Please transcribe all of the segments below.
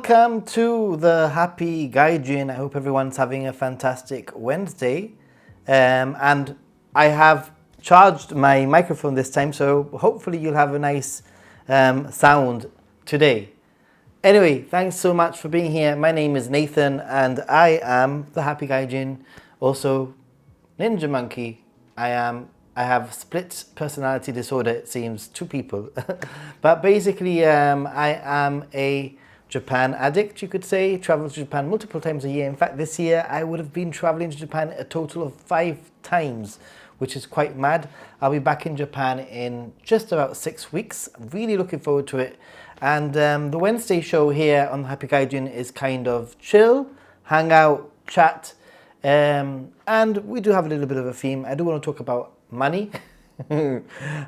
Welcome to the Happy Gaijin. I hope everyone's having a fantastic Wednesday. And I have charged my microphone this time, so hopefully you'll have a nice sound today. Anyway, thanks so much for being here. My name is Nathan and I am the Happy Gaijin, also Ninja Monkey. I have split personality disorder, it seems, 2 people. But basically, I am a Japan addict, you could say. Travel to Japan multiple times a year. In fact, this year I would have been traveling to Japan a total of 5 times, which is quite mad. I'll be back in Japan in just about 6 weeks. I'm really looking forward to it. And the Wednesday show here on the Happy Gaijin is kind of chill, hang out, chat, and we do have a little bit of a theme. I do want to talk about money.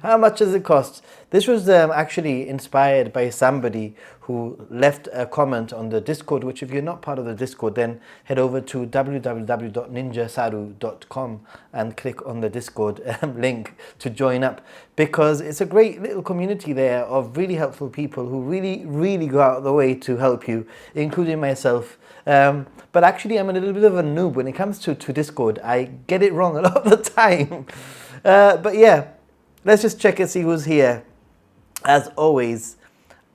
How much does it cost? This was actually inspired by somebody who left a comment on the Discord, which if you're not part of the Discord, then head over to www.ninjasaru.com and click on the Discord link to join up, because it's a great little community there of really helpful people who really go out of the way to help you, including myself. But actually I'm a little bit of a noob when it comes to Discord. I get it wrong a lot of the time. But yeah, let's just check and see who's here, as always.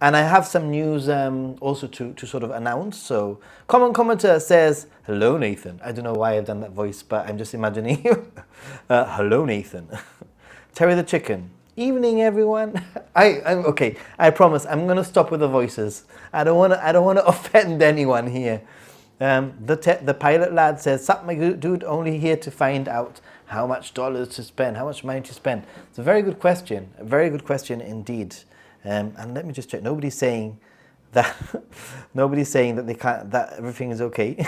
And I have some news also to sort of announce. So, common commenter says, hello, Nathan. I don't know why I've done that voice, but I'm just imagining you. Hello, Nathan. Terry the Chicken. Evening, everyone. I'm okay. I promise I'm going to stop with the voices. I don't want to offend anyone here. The pilot lad says, sup, my dude, only here to find out how much dollars to spend, how much money to spend. It's a very good question, indeed. And let me just check. Nobody's saying that they can't, that everything is okay.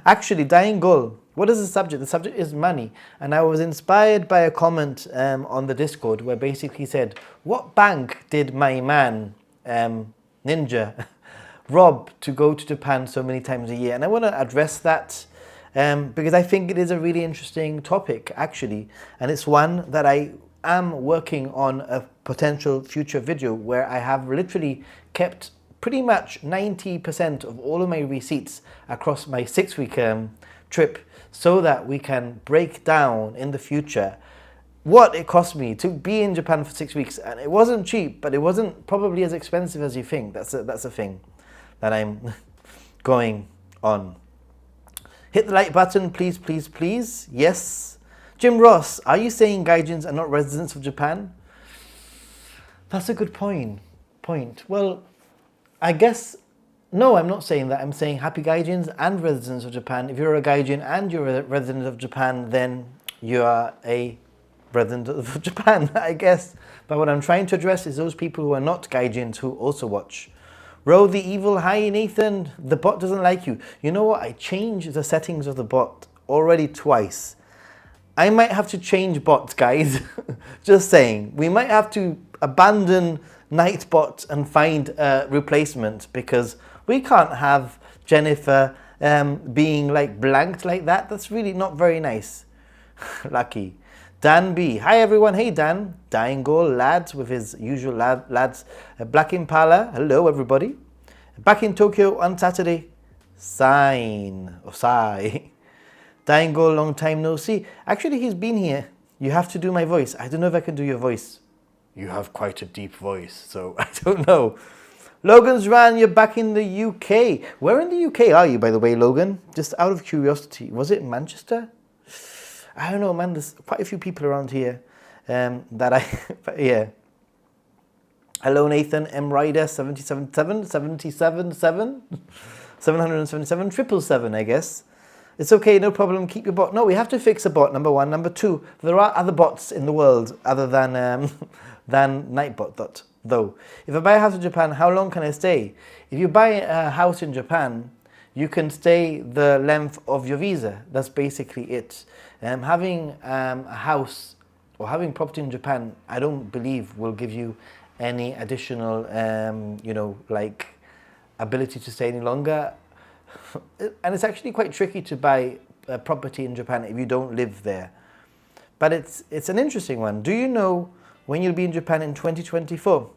Actually, Dying Gull, what is the subject? The subject is money. And I was inspired by a comment on the Discord where basically said, what bank did my man, Ninja, rob to go to Japan so many times a year? And I want to address that because I think it is a really interesting topic, actually. And it's one that I am working on a potential future video where I have literally kept pretty much 90% of all of my receipts across my 6-week trip, so that we can break down in the future what it cost me to be in Japan for 6 weeks. And it wasn't cheap, but it wasn't probably as expensive as you think. That's a thing that I'm going on. Hit the like button, please, please, please. Yes. Jim Ross, are you saying Gaijins are not residents of Japan? That's a good point. Well, I guess, no, I'm not saying that. I'm saying Happy Gaijins and residents of Japan. If you're a Gaijin and you're a resident of Japan, then you are a resident of Japan, I guess. But what I'm trying to address is those people who are not Gaijins who also watch. Row the Evil, hi Nathan, the bot doesn't like you. You know what, I changed the settings of the bot already twice. I might have to change bots, guys. Just saying. We might have to abandon Nightbot and find a replacement, because we can't have Jennifer being like blanked like that. That's really not very nice. Lucky. Dan B. Hi everyone. Hey Dan. Dying Goal lads with his usual lads. Black Impala. Hello everybody. Back in Tokyo on Saturday. Sign. Or Sai. Dying Goal, long time no see. Actually, he's been here. You have to do my voice. I don't know if I can do your voice. You have quite a deep voice, so I don't know. Logan's Ran, you're back in the UK. Where in the UK are you, by the way, Logan? Just out of curiosity. Was it Manchester? I don't know, man. There's quite a few people around here yeah. Hello, Nathan. M Rider 777, 777, I guess. It's okay, no problem. Keep your bot. No, we have to fix a bot, number 1. Number 2, there are other bots in the world other than Nightbot, though. If I buy a house in Japan, how long can I stay? If you buy a house in Japan, you can stay the length of your visa. That's basically it. Having a house or having property in Japan, I don't believe will give you any additional, like ability to stay any longer. And it's actually quite tricky to buy a property in Japan if you don't live there. But it's an interesting one. Do you know when you'll be in Japan in 2024?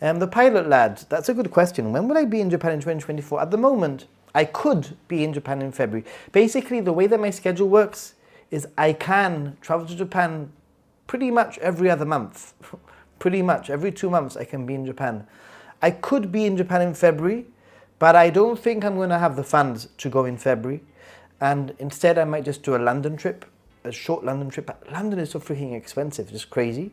The pilot lad, that's a good question. When will I be in Japan in 2024? At the moment, I could be in Japan in February. Basically, the way that my schedule works is I can travel to Japan pretty much every other month. Pretty much every 2 months I can be in Japan. I could be in Japan in February, but I don't think I'm going to have the funds to go in February. And instead, I might just do a London trip, a short London trip. London is so freaking expensive, just crazy.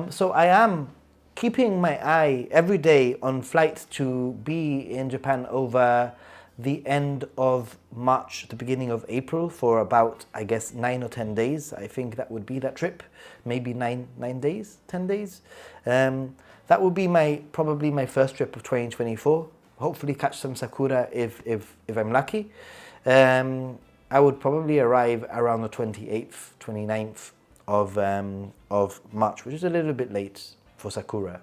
So I am keeping my eye every day on flights to be in Japan over the end of March, the beginning of April, for about, I guess, 9 or 10 days. I think that would be that trip. Maybe 9 days, 10 days. That would be probably my first trip of 2024. Hopefully catch some sakura if I'm lucky. I would probably arrive around the 28th, 29th of March, which is a little bit late for sakura.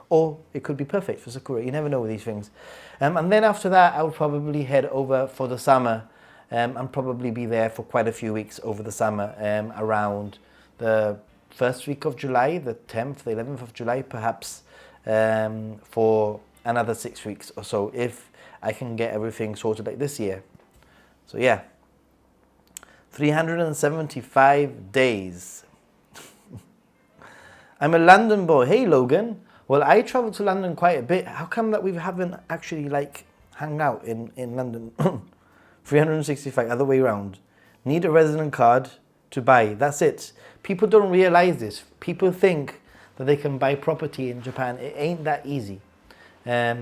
Or it could be perfect for sakura. You never know with these things. And then after that, I would probably head over for the summer and probably be there for quite a few weeks over the summer, around the first week of July, the 10th, the 11th of July, perhaps, for another 6 weeks or so, if I can get everything sorted like this year. So yeah, 375 days. I'm a London boy. Hey, Logan. Well, I travel to London quite a bit. How come that we haven't actually hung out in London? 365, other way around. Need a resident card to buy. That's it. People don't realize this. People think that they can buy property in Japan. It ain't that easy. I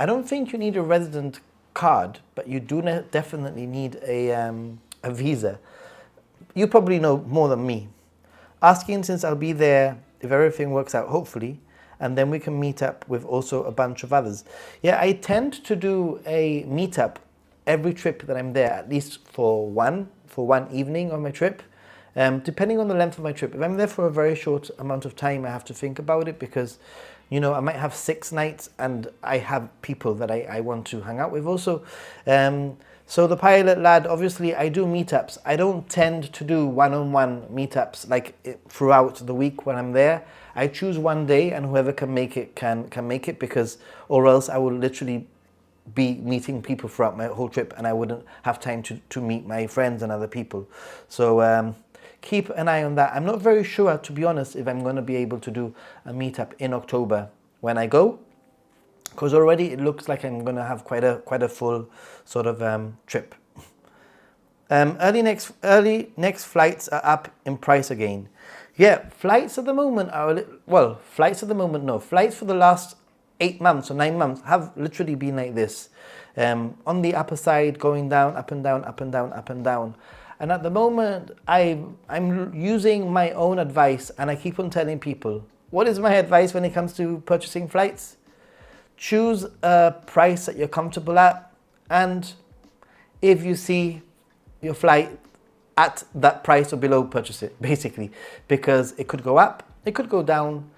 don't think you need a resident card, but you do definitely need a visa. You probably know more than me. Asking since I'll be there if everything works out, hopefully, and then we can meet up with also a bunch of others. Yeah, I tend to do a meetup every trip that I'm there, at least for one evening on my trip, depending on the length of my trip. If I'm there for a very short amount of time, I have to think about it because, you know, I might have 6 nights and I have people that I want to hang out with also. So the pilot lad, obviously I do meetups. I don't tend to do one-on-one meetups throughout the week when I'm there. I choose one day and whoever can make it can make it, because or else I will literally be meeting people throughout my whole trip and I wouldn't have time to meet my friends and other people. So keep an eye on that. I'm not very sure, to be honest, if I'm going to be able to do a meetup in October when I go, because already it looks like I'm going to have quite a full sort of trip. Early next flights are up in price again. Yeah, flights at the moment are flights for the last 8 months or 9 months have literally been like this, on the upper side, going down, up and down, up and down, up and down. And at the moment, I'm using my own advice, and I keep on telling people, what is my advice when it comes to purchasing flights? Choose a price that you're comfortable at, and if you see your flight at that price or below, purchase it, basically, because it could go up, it could go down.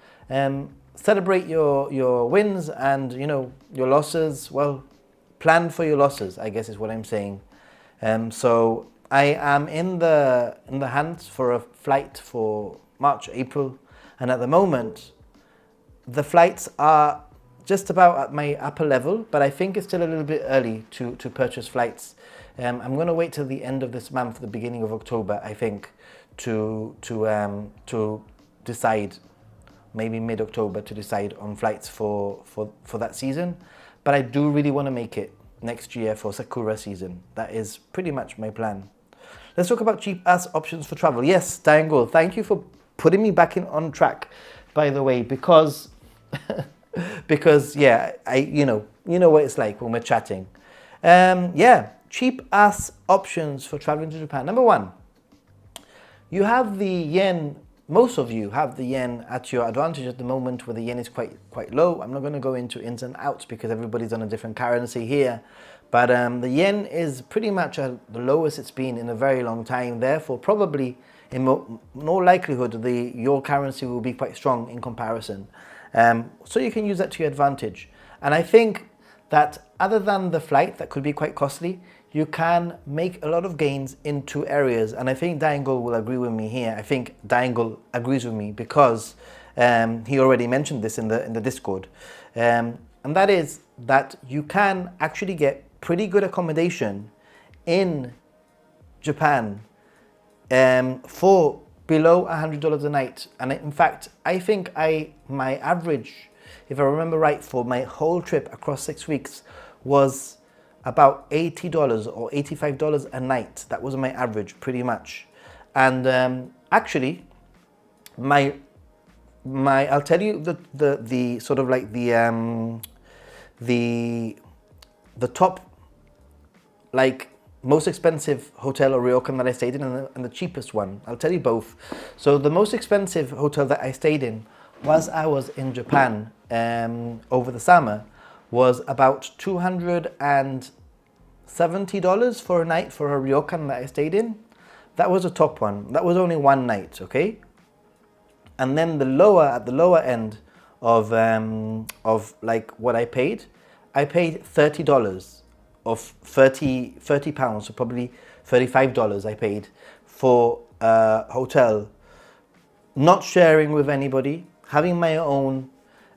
Celebrate your wins and, you know, your losses. Well, plan for your losses, I guess is what I'm saying. So I am in the hunt for a flight for March, April, and at the moment the flights are just about at my upper level, but I think it's still a little bit early to purchase flights. I'm going to wait till the end of this month, the beginning of October, I think, to decide, maybe mid-October, to decide on flights for that season. But I do really want to make it next year for Sakura season. That is pretty much my plan. Let's talk about cheap-ass options for travel. Yes, Diangle, thank you for putting me back on track, by the way, because yeah, you know what it's like when we're chatting. Yeah, cheap-ass options for traveling to Japan. Number 1, you have the yen. Most of you have the yen at your advantage at the moment, where the yen is quite low. I'm not going to go into ins and outs because everybody's on a different currency here. But the yen is pretty much at the lowest it's been in a very long time. Therefore, probably in more likelihood, your currency will be quite strong in comparison. So you can use that to your advantage. And I think that other than the flight, that could be quite costly, you can make a lot of gains in 2 areas. And I think Diangle will agree with me here. I think Diangle agrees with me because He already mentioned this in the Discord. And that is that you can actually get pretty good accommodation in Japan for below $100 a night. And in fact, I think my average, if I remember right, for my whole trip across 6 weeks was about $80 or $85 a night. That was my average, pretty much. And actually, I'll tell you the sort of like the top, like, most expensive hotel or ryokan that I stayed in, and the cheapest one. I'll tell you both. So the most expensive hotel that I stayed in was I was in Japan over the summer, was about $270 for a night for a ryokan that I stayed in. That was a top one. That was only one night, okay? And then at the lower end of like what I paid $30 of 30 pounds, so probably $35 I paid for a hotel, not sharing with anybody, having my own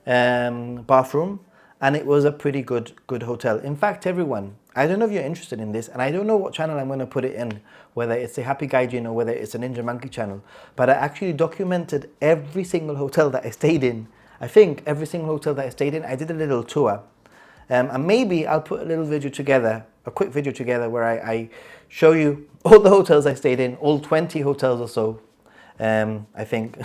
bathroom, and it was a pretty good hotel. In fact, everyone, I don't know if you're interested in this, and I don't know what channel I'm going to put it in, whether it's a Happy Gaijin or whether it's a Ninja Monkey channel, but I actually documented every single hotel that I stayed in. I think every single hotel that I stayed in, I did a little tour. And maybe I'll put a little video together, a quick video together, where I show you all the hotels I stayed in, all 20 hotels or so, I think,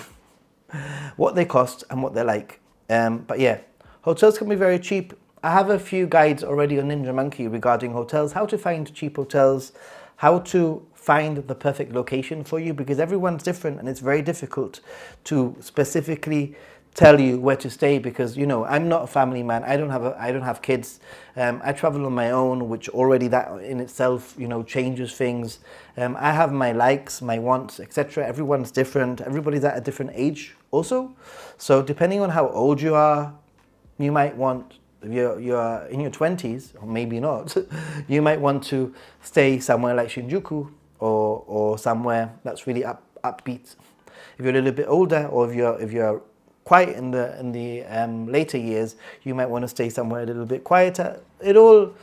what they cost and what they're like. But yeah, hotels can be very cheap. I have a few guides already on Ninja Monkey regarding hotels, how to find cheap hotels, how to find the perfect location for you, because everyone's different and it's very difficult to specifically tell you where to stay, because, you know, I'm not a family man. I don't have kids. I travel on my own, which already that in itself, you know, changes things. I have my likes, my wants, etc. Everyone's different. Everybody's at a different age also. So depending on how old you are, you might want, if you're in your 20s, or maybe not, you might want to stay somewhere like Shinjuku or somewhere that's really upbeat. If you're a little bit older, or if you're quite in the later years, you might want to stay somewhere a little bit quieter. It all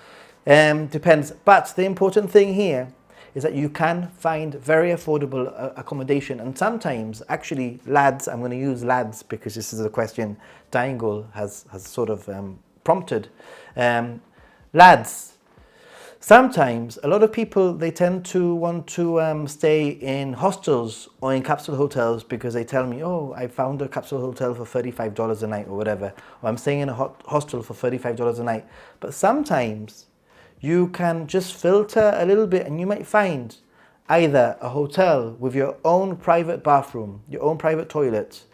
depends. But the important thing here is that you can find very affordable accommodation. And sometimes, actually, lads, I'm going to use lads because this is a question Daingol has sort of prompted. Lads, sometimes a lot of people, they tend to want to stay in hostels or in capsule hotels because they tell me, oh, I found a capsule hotel for $35 a night or whatever, or I'm staying in a hostel for $35 a night. But sometimes you can just filter a little bit and you might find either a hotel with your own private bathroom, your own private toilet,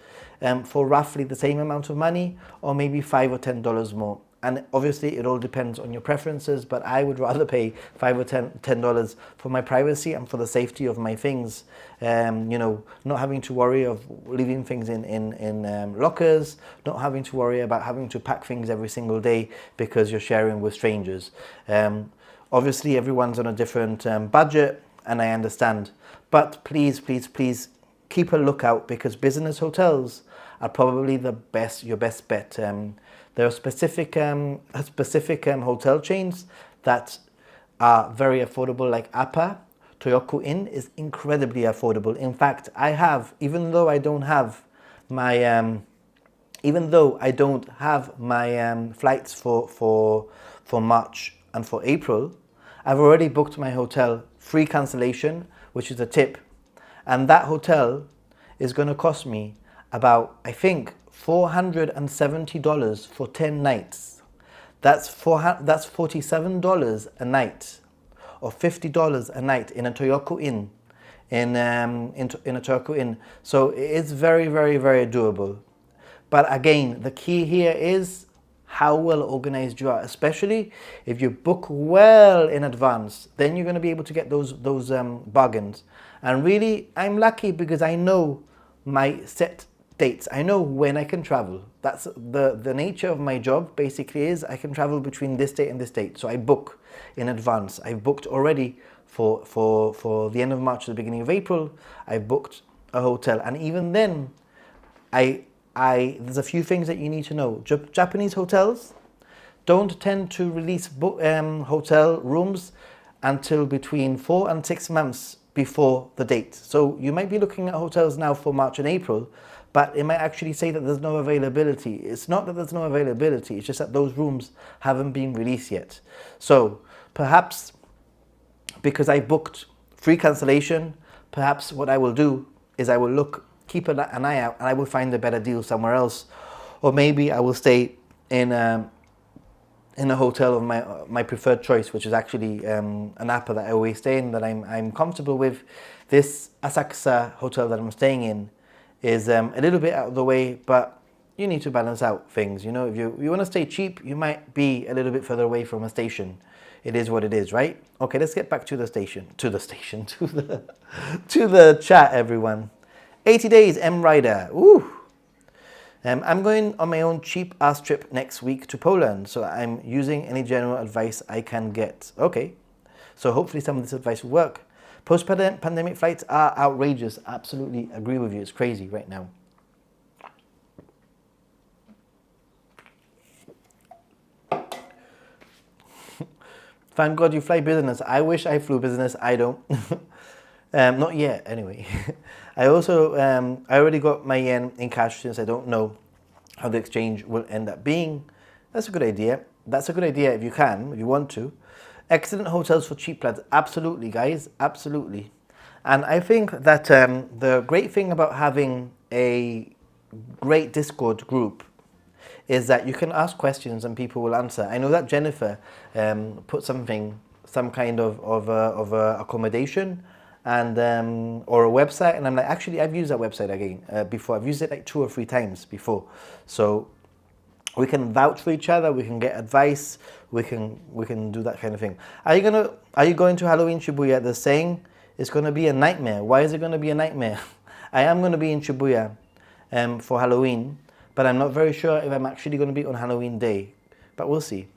for roughly the same amount of money, or maybe $5 or $10 more. And obviously it all depends on your preferences, but I would rather pay $5 or $10 for my privacy and for the safety of my things. You know, not having to worry of leaving things in lockers, not having to worry about having to pack things every single day because you're sharing with strangers. Obviously everyone's on a different budget, and I understand. But please, please, please keep a lookout, because business hotels are probably your best bet. There are specific hotel chains that are very affordable, like Appa. Toyoku Inn is incredibly affordable. In fact, I have, even though I don't have my flights for March and for April, I've already booked my hotel free cancellation, which is a tip, and that hotel is going to cost me about, I think, $470 for 10 nights. That's $47 a night, or $50 a night in a Toyoku Inn, in a Toyoku Inn. So it's very, very, very doable. But again, the key here is how well organized you are, especially if you book well in advance. Then you're going to be able to get those bargains. And really, I'm lucky because I know my set dates. I know when I can travel. That's the nature of my job. Basically, is I can travel between this date and this date. So I book in advance. I've booked already for the end of March, the beginning of April. I've booked a hotel, and even then, I there's a few things that you need to know. Japanese hotels don't tend to release hotel rooms until between 4 and 6 months before the date. So you might be looking at hotels now for March and April, but it might actually say that there's no availability. It's not that there's no availability, it's just that those rooms haven't been released yet. So perhaps because I booked free cancellation, perhaps what I will do is I will keep an eye out, and I will find a better deal somewhere else. Or maybe I will stay in a hotel of my preferred choice, which is actually an Napa that I always stay in, that I'm comfortable with. This Asakusa hotel that I'm staying in is a little bit out of the way, but you need to balance out things. You know, if you want to stay cheap, you might be a little bit further away from a station. It is what it is, right? Okay, let's get back to the chat, everyone. 80 days, M Rider. Ooh. I'm going on my own cheap ass trip next week to Poland, so I'm using any general advice I can get. Okay, so hopefully some of this advice will work. Post-pandemic flights are outrageous. Absolutely agree with you. It's crazy right now. Thank God you fly business. I wish I flew business. I don't. Not yet, anyway. I already got my yen in cash, since I don't know how the exchange will end up being. That's a good idea. That's a good idea if you want to. Excellent hotels for cheap lads. Absolutely, guys. Absolutely. And I think that the great thing about having a great Discord group is that you can ask questions and people will answer. I know that Jennifer put some kind of accommodation and or a website, and I'm like, actually I've used that website again before. I've used it like 2 or 3 times before, so we can vouch for each other, we can get advice, we can do that kind of thing. Are you going to Halloween Shibuya? They're saying it's going to be a nightmare. Why is it going to be a nightmare? I am going to be in Shibuya for Halloween, but I'm not very sure if I'm actually going to be on Halloween day, but we'll see.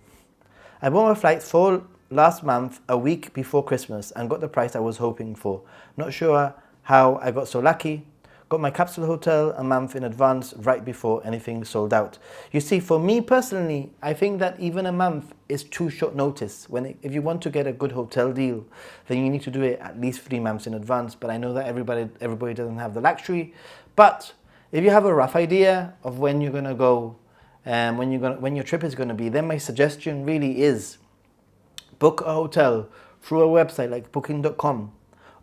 I bought my flight for last month, a week before Christmas, and got the price I was hoping for. Not sure how I got so lucky. Got my capsule hotel a month in advance, right before anything sold out. You see, for me personally, I think that even a month is too short notice. If you want to get a good hotel deal, then you need to do it at least 3 months in advance. But I know that everybody doesn't have the luxury. But if you have a rough idea of when you're gonna go, when your trip is gonna be, then my suggestion really is book a hotel through a website like booking.com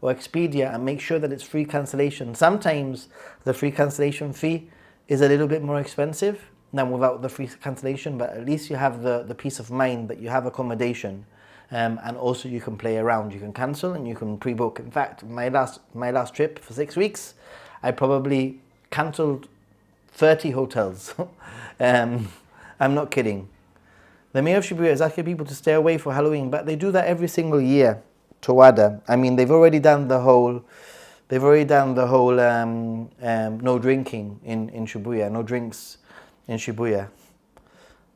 or Expedia and make sure that it's free cancellation. Sometimes the free cancellation fee is a little bit more expensive than without the free cancellation, but at least you have the peace of mind that you have accommodation, and also you can play around. You can cancel and you can pre-book. In fact, my last trip for 6 weeks, I probably cancelled 30 hotels. I'm not kidding. The mayor of Shibuya is asking people to stay away for Halloween, but they do that every single year. Towada. I mean, they've already done the whole no drinking in Shibuya, no drinks in Shibuya.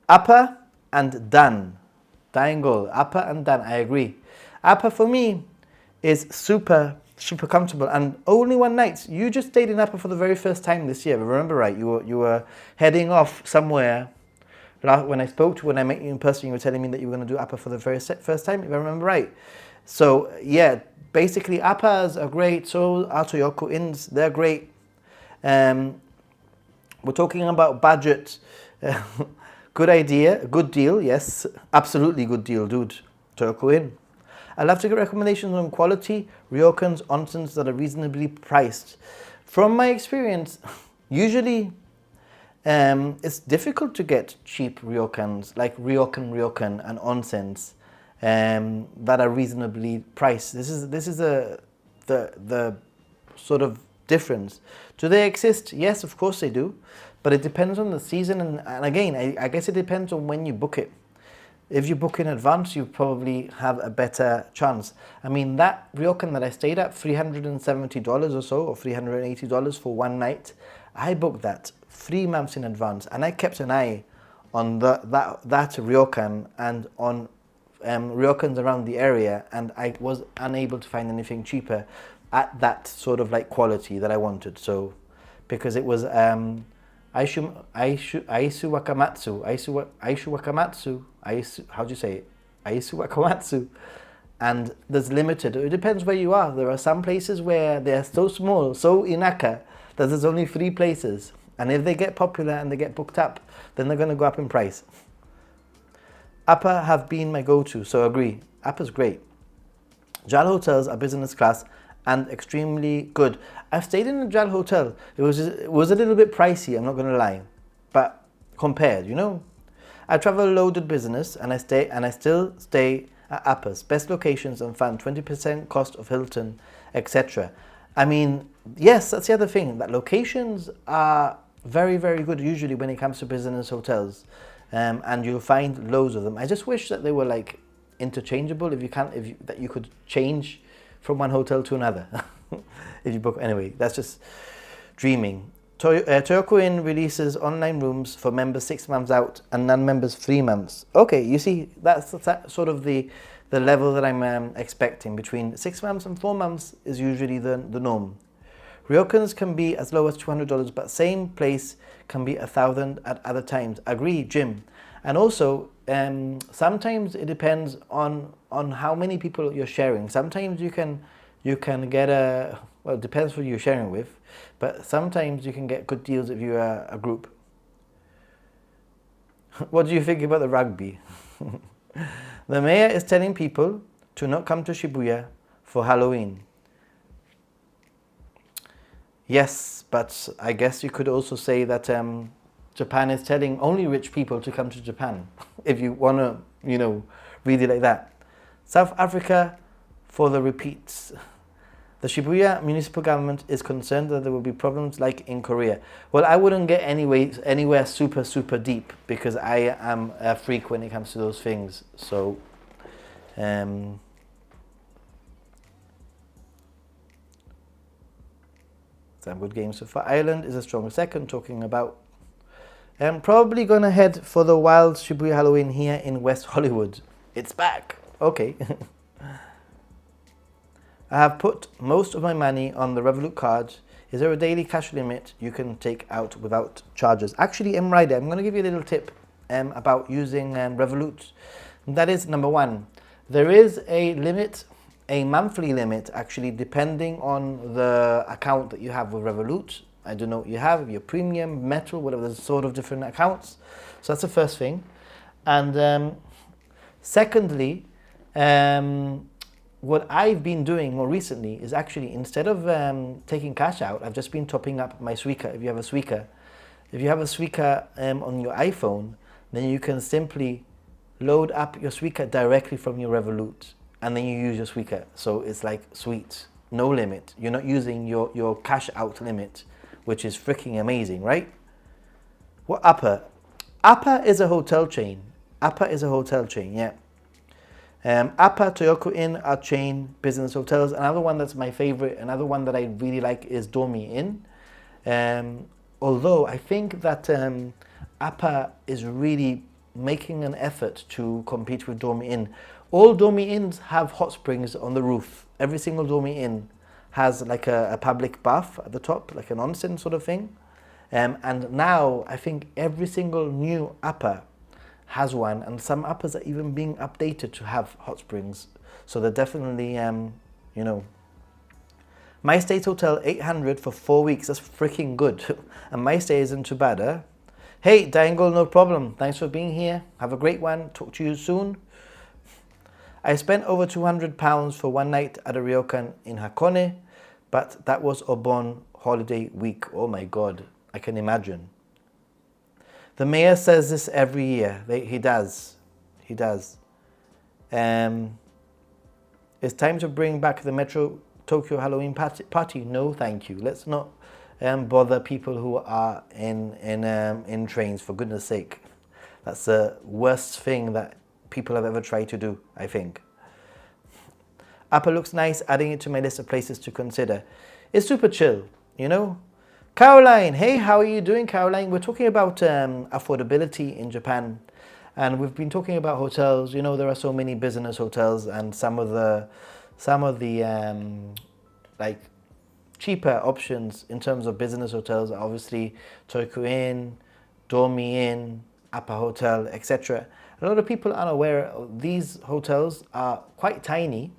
Upper and Dan. Dying goal. Upper and Dan. I agree. Upper for me is super comfortable, and only one night. You just stayed in Upper for the very first time this year. If I remember right, you were heading off somewhere. When I met you in person, you were telling me that you were going to do Upper for the very first time, if I remember right. So yeah, basically Appas are great, so are Toyoko Inns, they're great. We're talking about budget. Good idea, good deal, yes, absolutely good deal, dude. Toyoko Inn. I'd love to get recommendations on quality ryokans, onsens that are reasonably priced. From my experience, usually it's difficult to get cheap ryokans, like ryokan and onsens that are reasonably priced. This is the sort of difference. Do they exist? Yes, of course they do, but it depends on the season, and again, I guess it depends on when you book it. If you book in advance, you probably have a better chance. I mean, that ryokan that I stayed at, $370 or so, or $380 for one night, I booked that 3 months in advance, and I kept an eye on that ryokan and on ryokans around the area, and I was unable to find anything cheaper at that sort of like quality that I wanted. So because it was Aisu Wakamatsu. Aishu Wakamatsu. How do you say it? Aisu Wakamatsu. And there's limited. It depends where you are. There are some places where they're so small, so inaka, that there's only 3 places. And if they get popular and they get booked up, then they're going to go up in price. Appa have been my go-to, so agree. Appa's great. JAL hotels are business class and extremely good. I've stayed in a JAL hotel. It was a little bit pricey, I'm not going to lie. But compared, you know. I travel loaded business and I still stay at Appa's. Best locations and fun, 20% cost of Hilton, etc. I mean, yes, that's the other thing. That locations are very, very good usually when it comes to business hotels. And you'll find loads of them. I just wish that they were like interchangeable. That you could change from one hotel to another. If you book, anyway, that's just dreaming. Toyoko Inn releases online rooms for members 6 months out and non-members 3 months. Okay, you see, that's sort of the level that I'm expecting. Between 6 months and 4 months is usually the norm. Ryokans can be as low as $200, but same place can be $1,000 at other times. Agree, Jim. And also, sometimes it depends on how many people you're sharing. Sometimes you can get well, it depends who you're sharing with, but sometimes you can get good deals if you're a group. What do you think about the rugby? The mayor is telling people to not come to Shibuya for Halloween. Yes, but I guess you could also say that Japan is telling only rich people to come to Japan, if you want to, you know, read it like that. South Africa for the repeats. The Shibuya municipal government is concerned that there will be problems like in Korea. Well, I wouldn't get anywhere super, super deep because I am a freak when it comes to those things. So, some good games so far. Ireland is a strong second, talking about. I'm probably going to head for the wild Shibuya Halloween here in West Hollywood. It's back. Okay. I have put most of my money on the Revolut card. Is there a daily cash limit you can take out without charges? Actually, I'm going to give you a little tip about using Revolut. That is, number 1, there is a limit, a monthly limit, actually, depending on the account that you have with Revolut. I don't know what you have, your premium, metal, whatever, there's sort of different accounts. So that's the first thing. And secondly, what I've been doing more recently is actually, instead of taking cash out, I've just been topping up my Suica. If you have a Suica on your iPhone, then you can simply load up your Suica directly from your Revolut, and then you use your Suica. So it's like sweet, no limit. You're not using your cash out limit, which is freaking amazing, right? What Appa? Appa is a hotel chain. Appa is a hotel chain, yeah. Appa, Toyoko Inn are chain business hotels. Another one that's my favorite, another one that I really like is Dormi Inn. Although I think that Appa is really making an effort to compete with Dormi Inn. All Dormi Inns have hot springs on the roof. Every single Dormi Inn has like a public bath at the top, like an onsen sort of thing. And now I think every single new Appa has one, and some Appas are even being updated to have hot springs. So they're definitely, you know. My State Hotel, 800 for 4 weeks. That's freaking good. And my stay isn't too bad, huh? Hey, Dangle, no problem. Thanks for being here. Have a great one. Talk to you soon. I spent over £200 for one night at a ryokan in Hakone, but that was Obon holiday week. Oh my God, I can imagine. The mayor says this every year. He does. He does. It's time to bring back the Metro Tokyo Halloween party. No, thank you. Let's not bother people who are in trains, for goodness sake. That's the worst thing that people have ever tried to do, I think. Appa looks nice, adding it to my list of places to consider. It's super chill, you know? Caroline, hey, how are you doing, Caroline? We're talking about affordability in Japan, and we've been talking about hotels. You know, there are so many business hotels, and some of the like cheaper options in terms of business hotels are obviously Tokyo Inn, Dormy Inn, Appa Hotel, etc. A lot of people aren't aware these hotels are quite tiny,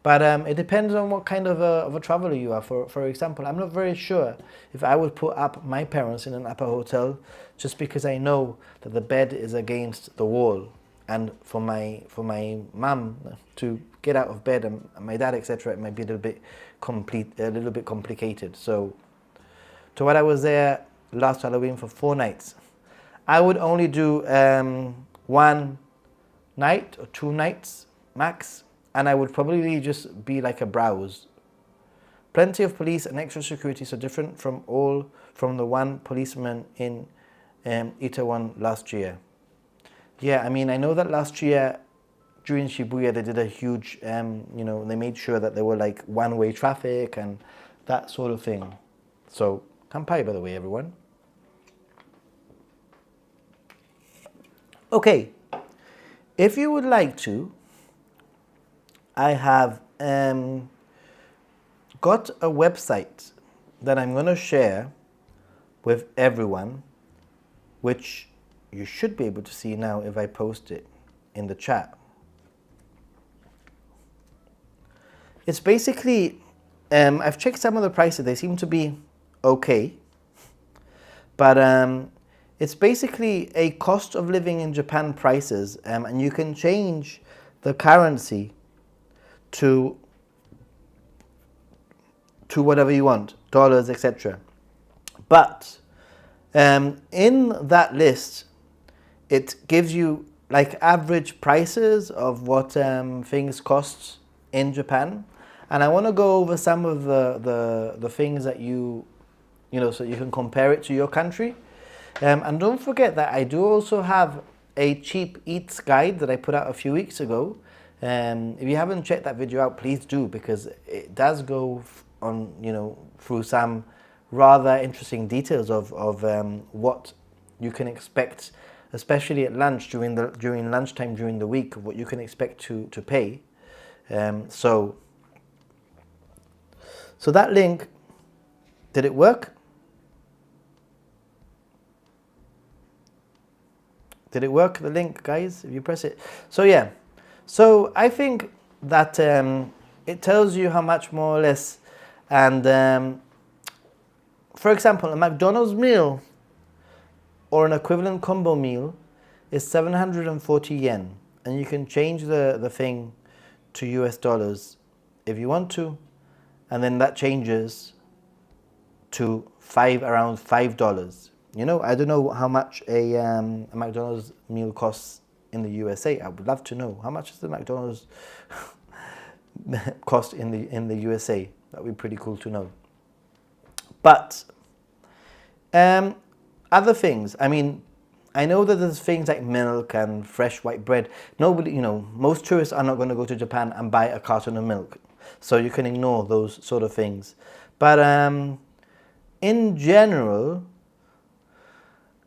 but it depends on what kind of a traveler you are. For example, I'm not very sure if I would put up my parents in an Appa Hotel just because I know that the bed is against the wall. And for my mum to get out of bed and my dad, etc., it might be a little bit complicated. So, to what I was there last Halloween for 4 nights, I would only do 1 night or 2 nights max, and I would probably just be like a browse. Plenty of police and extra security, so different from the one policeman in Itaewon last year. Yeah, I mean, I know that last year during Shibuya they did a huge, they made sure that there were like one-way traffic and that sort of thing. So, kanpai, by the way, everyone. Okay, if you would like to, I have got a website that I'm going to share with everyone, which you should be able to see now if I post it in the chat. It's basically, I've checked some of the prices, they seem to be okay, but it's basically a cost of living in Japan prices, and you can change the currency to whatever you want, dollars, etc. But in that list, it gives you like average prices of what things cost in Japan, and I want to go over some of the things that you know, so you can compare it to your country. And don't forget that I do also have a cheap eats guide that I put out a few weeks ago. If you haven't checked that video out, please do, because it does go on, through some rather interesting details of what you can expect, especially at lunch during lunchtime during the week, what you can expect to pay. So that link, did it work? Did it work, the link, guys, if you press it? So yeah, so I think that it tells you how much more or less, and for example, a McDonald's meal or an equivalent combo meal is 740 yen, and you can change the thing to US dollars if you want to, and then that changes to around $5. I don't know how much a McDonald's meal costs in the USA. I would love to know how much does the McDonald's cost in the USA. That would be pretty cool to know. But other things. I mean, I know that there's things like milk and fresh white bread. Nobody, most tourists are not going to go to Japan and buy a carton of milk, so you can ignore those sort of things. But in general,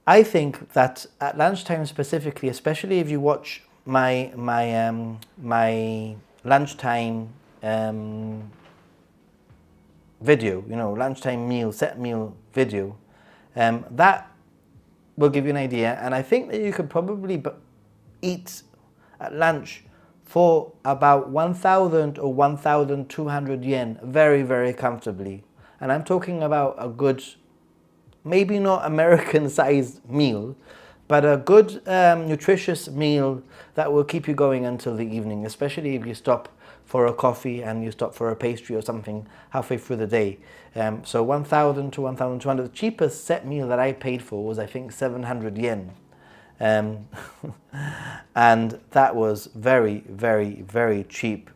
I think that at lunchtime specifically, especially if you watch my lunchtime video, lunchtime set meal video, that will give you an idea. And I think that you could probably eat at lunch for about 1,000 or 1,200 yen very, very comfortably. And I'm talking about a good, maybe not American-sized meal, but a good nutritious meal that will keep you going until the evening, especially if you stop for a coffee and you stop for a pastry or something halfway through the day. So 1,000 to 1,200. The cheapest set meal that I paid for was, I think, 700 yen. And that was very, very, very cheap.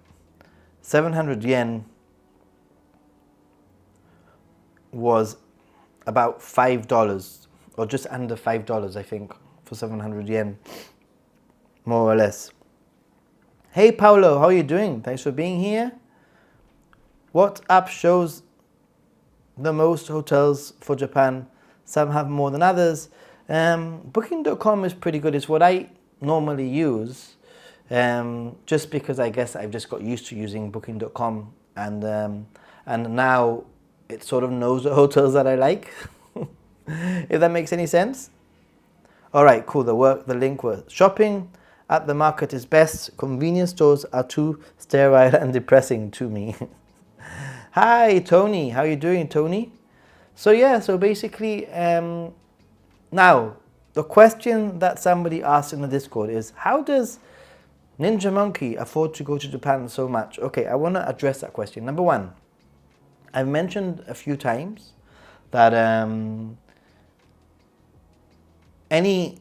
700 yen was about $5, or just under $5, I think, for 700 yen, more or less. Hey Paolo, how are you doing? Thanks for being here. What app shows the most hotels for Japan? Some have more than others. Booking.com is pretty good. It's what I normally use, just because I guess I've just got used to using Booking.com, and now it sort of knows the hotels that I like. If that makes any sense. All right, cool. The link was shopping at the market is best. Convenience stores are too sterile and depressing to me. Hi, Tony. How you doing, Tony? So yeah, so basically, now the question that somebody asked in the Discord is, how does Ninja Monkey afford to go to Japan so much? Okay, I want to address that question. Number one, I've mentioned a few times that any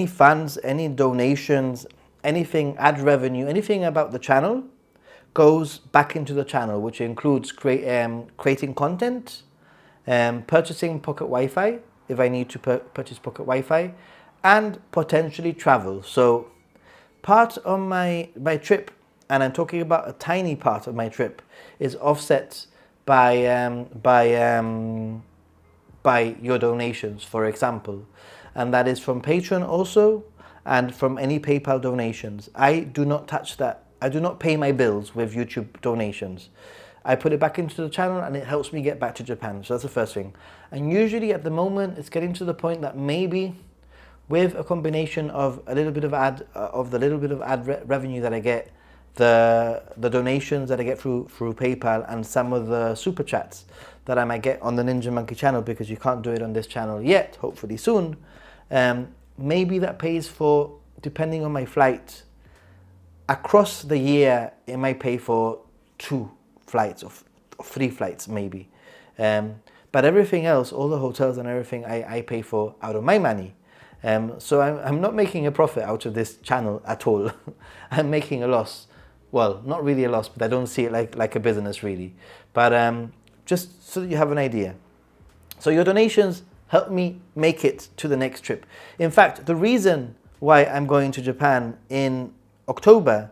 funds, any donations, anything, ad revenue, anything about the channel goes back into the channel, which includes creating content, purchasing pocket Wi-Fi if I need to purchase pocket Wi-Fi, and potentially travel. So part of my trip, and I'm talking about a tiny part of my trip, is offset by your donations, for example, and that is from Patreon also, and from any PayPal donations. I do not touch that. I do not pay my bills with YouTube donations. I put it back into the channel and it helps me get back to Japan. So that's the first thing. And usually at the moment, it's getting to the point that maybe with a combination of a little bit of revenue that I get, the donations that I get through PayPal, and some of the super chats that I might get on the Ninja Monkey channel, because you can't do it on this channel yet, hopefully soon, maybe that pays for, depending on my flight, across the year, it might pay for 2 flights or 3 flights maybe. But everything else, all the hotels and everything, I pay for out of my money. So I'm not making a profit out of this channel at all. I'm making a loss. Well, not really a loss, but I don't see it like a business really. But just so that you have an idea. So your donations help me make it to the next trip. In fact, the reason why I'm going to Japan in October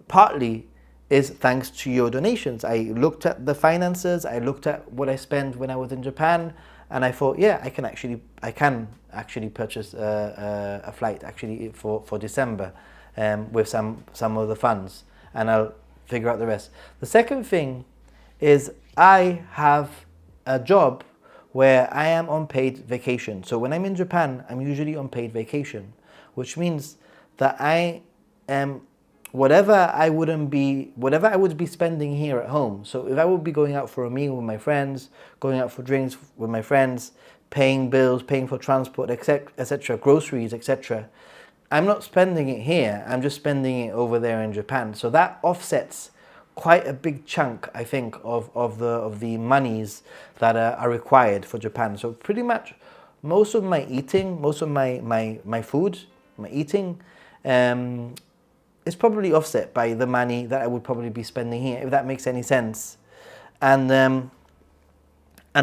partly is thanks to your donations. I looked at the finances, I looked at what I spent when I was in Japan, and I thought, yeah, I can actually purchase a flight actually for December with some of the funds, and I'll figure out the rest. The second thing is I have a job where I am on paid vacation. So when I'm in Japan, I'm usually on paid vacation, which means that I am whatever I would be spending here at home. So if I would be going out for a meal with my friends, going out for drinks with my friends, paying bills, paying for transport, etc., groceries, etc., I'm not spending it here. I'm just spending it over there in Japan. So that offsets quite a big chunk, I think, of the monies that are required for Japan. So pretty much most of my eating, most of my food, my eating, is probably offset by the money that I would probably be spending here, if that makes any sense. And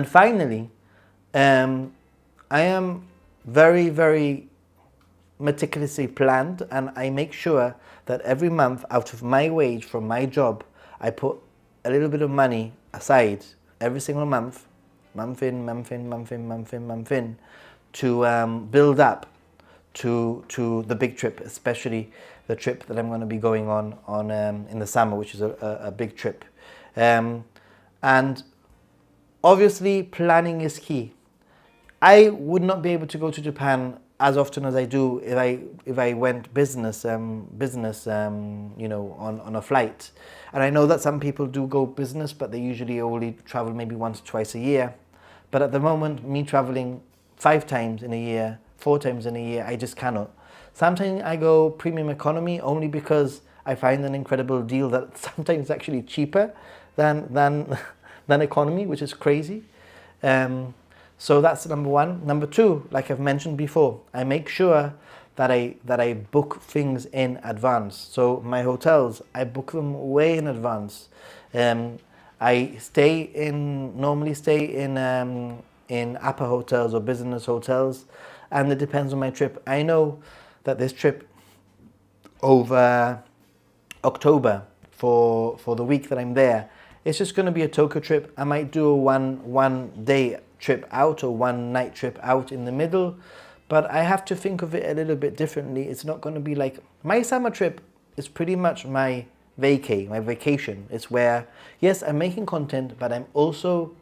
finally, I am very, very meticulously planned, and I make sure that every month out of my wage from my job, I put a little bit of money aside every single month, month in, to build up to the big trip, especially the trip that I'm going to be going on in the summer, which is a big trip. And obviously planning is key. I would not be able to go to Japan as often as I do if I went business, on a flight. And I know that some people do go business, but they usually only travel maybe once or twice a year. But at the moment, me traveling 5 times in a year, 4 times in a year, I just cannot. Sometimes I go premium economy only because I find an incredible deal that sometimes actually cheaper than economy, which is crazy. So that's number one. Number two, like I've mentioned before, I make sure that I book things in advance. So my hotels, I book them way in advance. I normally stay in upper hotels or business hotels, and it depends on my trip. I know that this trip over October for the week that I'm there, it's just going to be a Tokyo trip. I might do a one day trip out or one night trip out in the middle, but I have to think of it a little bit differently. It's not going to be like my summer trip is pretty much my vacation. It's where, yes, I'm making content, but I'm also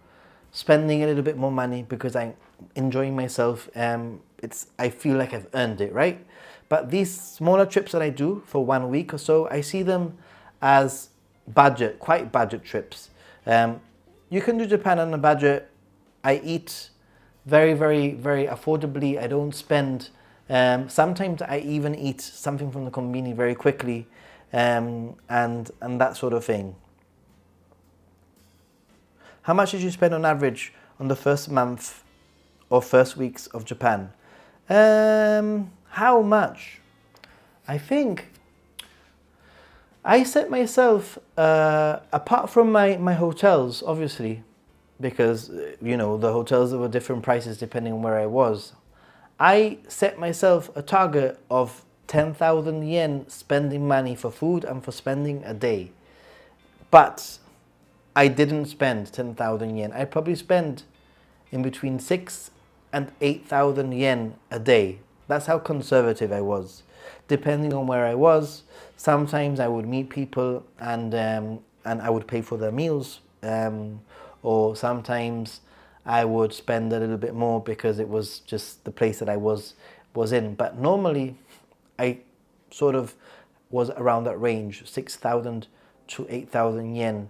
spending a little bit more money because I'm enjoying myself. I feel like I've earned it, right? But these smaller trips that I do for 1 week or so, I see them as quite budget trips. You can do Japan on a budget. I eat very, very, very affordably. I don't spend. Sometimes I even eat something from the convenience very quickly, and that sort of thing. How much did you spend on average on the first month or first weeks of Japan? How much? I think I set myself, apart from my hotels, obviously, because, the hotels were different prices depending on where I was. I set myself a target of 10,000 yen spending money for food and for spending a day. But I didn't spend 10,000 yen. I probably spent in between 6 and 8,000 yen a day. That's how conservative I was. Depending on where I was, sometimes I would meet people and I would pay for their meals, or sometimes I would spend a little bit more because it was just the place that I was in. But normally, I sort of was around that range, 6,000 to 8,000 yen,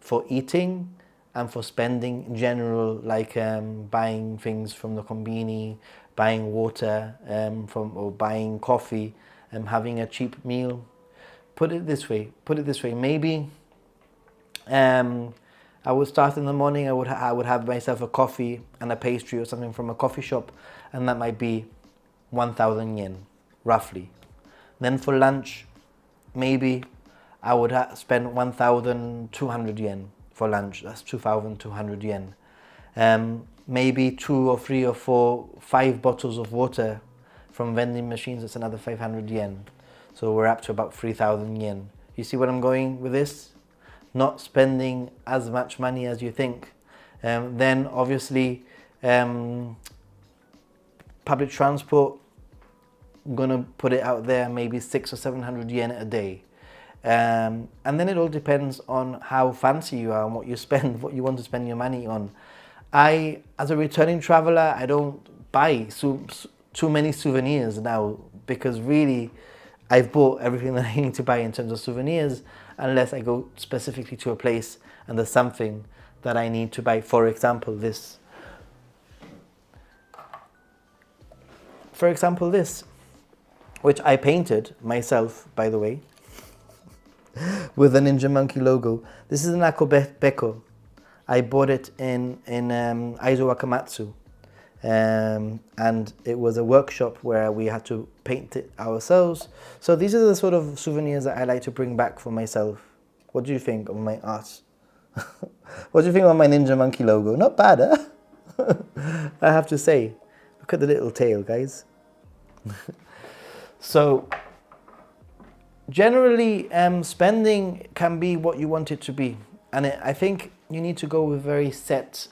for eating and for spending in general, like buying things from the konbini, buying water, or buying coffee, having a cheap meal. Put it this way. Maybe I would start in the morning. I would have myself a coffee and a pastry or something from a coffee shop, and that might be 1,000 yen, roughly. Then for lunch, maybe I would spend 1,200 yen for lunch. That's 2,200 yen. Maybe 2 or 3 or 4, 5 bottles of water from vending machines. That's another 500 yen. So we're up to about 3,000 yen. You see what I'm going with this? Not spending as much money as you think. Then obviously public transport, I'm gonna put it out there, maybe 600 or 700 yen a day. And then it all depends on how fancy you are and what you want to spend your money on. As a returning traveler, I don't buy too many souvenirs now, because really I've bought everything that I need to buy in terms of souvenirs, unless I go specifically to a place and there's something that I need to buy. For example, this, which I painted myself, by the way, with a Ninja Monkey logo. This is an Akobeko. I bought it in Aizo Wakamatsu. And it was a workshop where we had to paint it ourselves. So these are the sort of souvenirs that I like to bring back for myself. What do you think of my art? What do you think of my Ninja Monkey logo? Not bad, huh? I have to say. Look at the little tail, guys. So generally, spending can be what you want it to be. And I think you need to go with very set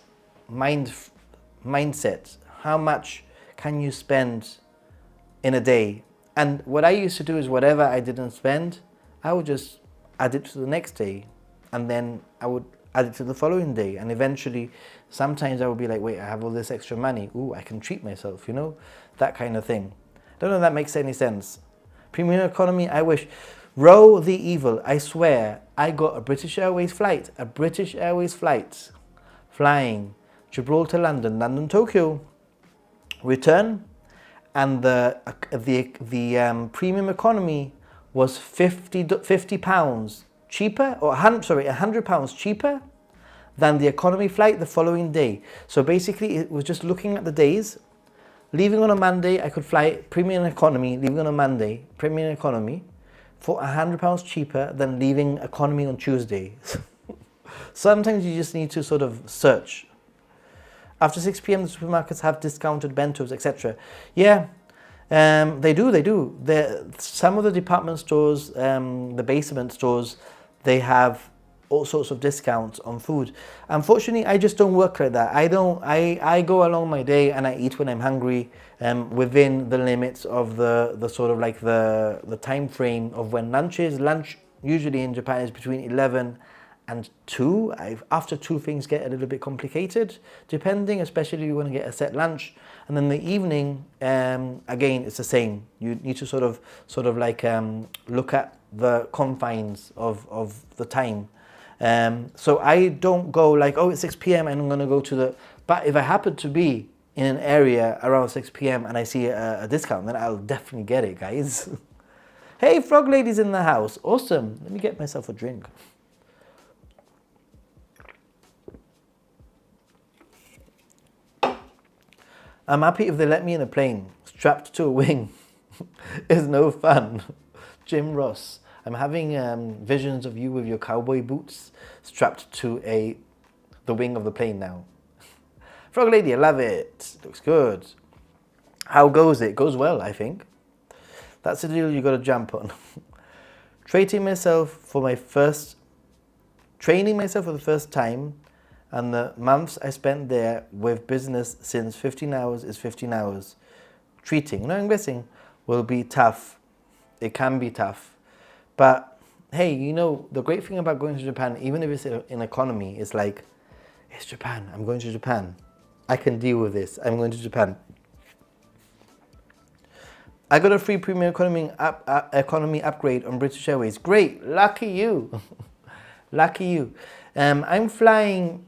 mindset. How much can you spend in a day? And what I used to do is whatever I didn't spend, I would just add it to the next day. And then I would add it to the following day. And eventually, sometimes I would be like, wait, I have all this extra money. Ooh, I can treat myself, that kind of thing. Don't know if that makes any sense. Premium economy, I wish. Row the evil, I swear. I got a British Airways flight. Flying Gibraltar, London, London, Tokyo. Return, and the premium economy was £50 cheaper, or £100 cheaper than the economy flight the following day. So basically, it was just looking at the days. Leaving on a Monday, I could fly premium economy. Leaving on a Monday, premium economy, for £100 cheaper than leaving economy on Tuesday. Sometimes you just need to sort of search. After 6 p.m, the supermarkets have discounted bentos, etc. Yeah, they do. Some of the department stores, the basement stores, they have all sorts of discounts on food. Unfortunately, I just don't work like that. I go along my day and I eat when I'm hungry, within the limits of the sort of like the time frame of when lunch is. Lunch usually in Japan is between 11 and 2. After 2, things get a little bit complicated, depending, especially if you want to get a set lunch. And then the evening, again, it's the same. You need to sort of like look at the confines of the time. So I don't go like, oh, it's 6 p.m. and I'm going to go to the... But if I happen to be in an area around 6 p.m. and I see a discount, then I'll definitely get it, guys. Hey, Frog Lady's in the house. Awesome. Let me get myself a drink. I'm happy if they let me in a plane. Strapped to a wing is no fun. Jim Ross. I'm having visions of you with your cowboy boots strapped to the wing of the plane now. Frog Lady, I love it. Looks good. How goes it? Goes well, I think. That's the deal you got to jump on. Training myself for the first time, and the months I spent there with business since 15 hours is 15 hours. Treating, no, I'm guessing, will be tough. It can be tough. But hey, you know, the great thing about going to Japan, even if it's in economy, is like, it's Japan. I'm going to Japan. I can deal with this. I'm going to Japan. I got a free premium economy upgrade on British Airways. Great, lucky you. Lucky you. I'm flying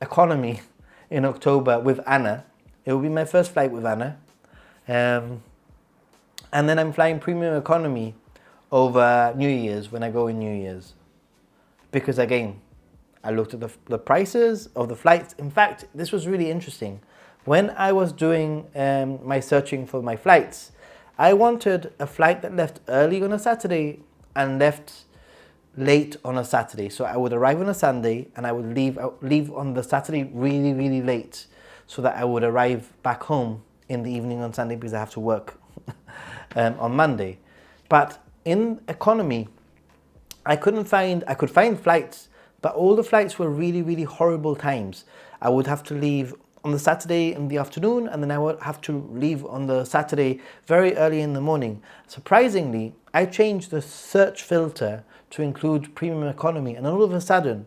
economy in October with Anna. It will be my first flight with Anna. And then I'm flying premium economy over New Year's when I go in New Year's. Because again, I looked at the prices of the flights. In fact, this was really interesting. When I was doing my searching for my flights, I wanted a flight that left early on a Saturday and left late on a Saturday. So I would arrive on a Sunday and I would leave on the Saturday really, really late, so that I would arrive back home in the evening on Sunday because I have to work on Monday. But in economy, I could find flights, but all the flights were really, really horrible times. I would have to leave on the Saturday in the afternoon, and then I would have to leave on the Saturday very early in the morning. Surprisingly, I changed the search filter to include premium economy, and all of a sudden,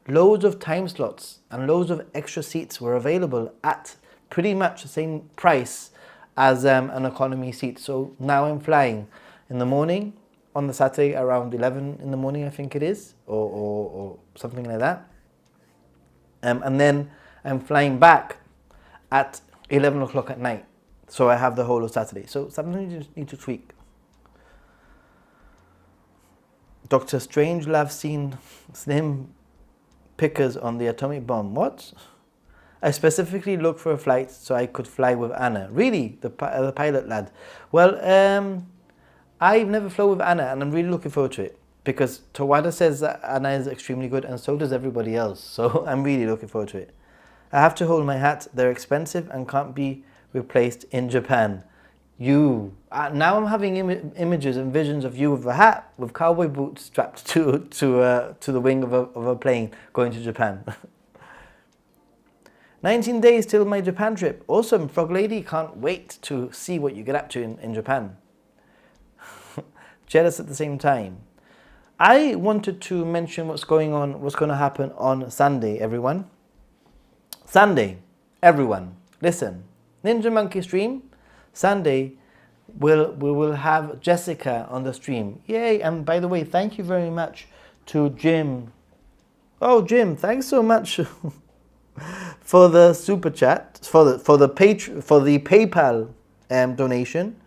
loads of time slots and loads of extra seats were available at pretty much the same price as an economy seat. So now I'm flying in the morning on the Saturday around 11 in the morning, I think it is, or something like that. And then I'm flying back at 11 o'clock at night. So I have the whole of Saturday. So something you just need to tweak. Dr. Strangelove seen slim pickers on the atomic bomb. What? I specifically looked for a flight so I could fly with Anna. Really? The pilot lad. Well, I've never flown with Anna and I'm really looking forward to it. Because Tawada says that Anna is extremely good and so does everybody else. So I'm really looking forward to it. I have to hold my hat. They're expensive and can't be replaced in Japan. You. Now I'm having images and visions of you with a hat, with cowboy boots strapped to the wing of a plane going to Japan. 19 days till my Japan trip. Awesome. Frog Lady, can't wait to see what you get up to in Japan. Jealous at the same time. I wanted to mention what's going to happen on Sunday, everyone. Sunday, everyone, listen. Ninja Monkey stream, Sunday, we will have Jessica on the stream. Yay, and by the way, thank you very much to Jim. Oh, Jim, thanks so much for the super chat, for the PayPal donation,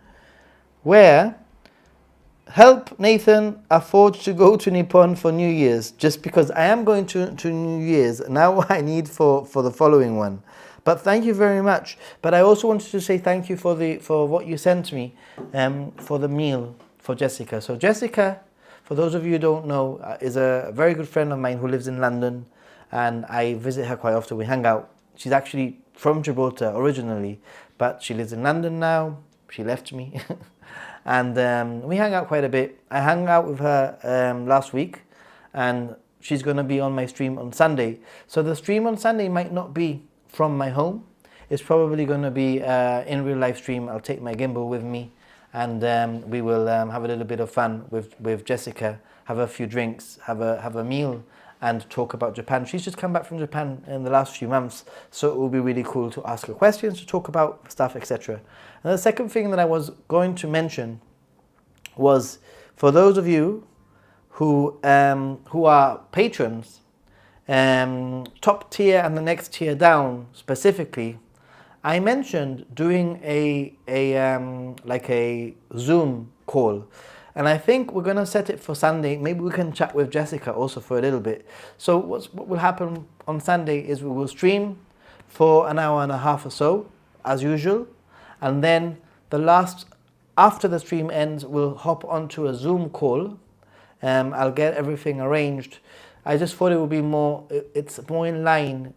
where help Nathan afford to go to Nippon for New Year's, just because I am going to New Year's. Now I need for the following one. But thank you very much. But I also wanted to say thank you for what you sent me for the meal for Jessica. So Jessica, for those of you who don't know, is a very good friend of mine who lives in London, and I visit her quite often. We hang out. She's actually from Gibraltar originally, but she lives in London now. She left me. And we hang out quite a bit. I hung out with her last week, and she's going to be on my stream on Sunday. So the stream on Sunday might not be from my home. It's probably going to be in real live stream. I'll take my gimbal with me, and we will have a little bit of fun with Jessica have a few drinks, have a meal, and talk about Japan. She's just come back from Japan in the last few months, so it will be really cool to ask her questions, to talk about stuff, etc. And the second thing that I was going to mention was, for those of you who are patrons, top tier and the next tier down specifically, I mentioned doing a Zoom call, and I think we're gonna set it for Sunday. Maybe we can chat with Jessica also for a little bit. So what will happen on Sunday is we will stream for an hour and a half or so, as usual, and then after the stream ends, we'll hop onto a Zoom call. I'll get everything arranged. I just thought it would be it's more in line.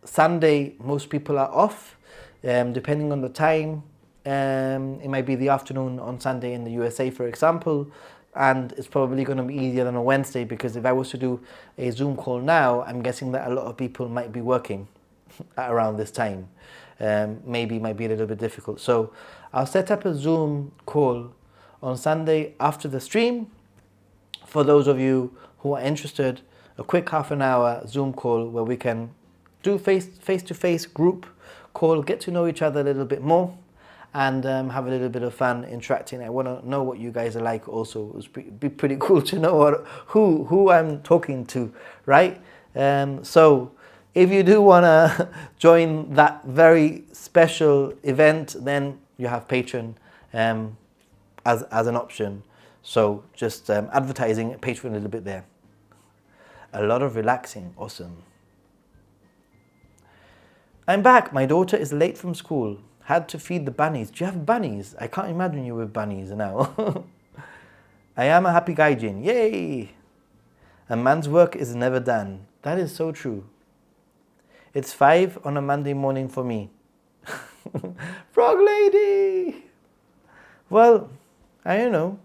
Sunday, most people are off, depending on the time. It might be the afternoon on Sunday in the USA, for example, and it's probably going to be easier than a Wednesday, because if I was to do a Zoom call now, I'm guessing that a lot of people might be working around this time. Maybe it might be a little bit difficult. So I'll set up a Zoom call on Sunday after the stream. For those of you who are interested, a quick half an hour Zoom call where we can do face-to-face group call, get to know each other a little bit more, and have a little bit of fun interacting. I want to know what you guys are like also. It would be pretty cool to know who I'm talking to, right? So if you do want to join that very special event, then you have Patreon as an option. So just advertising Patreon a little bit there. A lot of relaxing, awesome. I'm back. My daughter is late from school. Had to feed the bunnies. Do you have bunnies? I can't imagine you with bunnies now. I am a happy gaijin. Yay! A man's work is never done. That is so true. It's 5 on a Monday morning for me. Frog lady! Well, I don't know.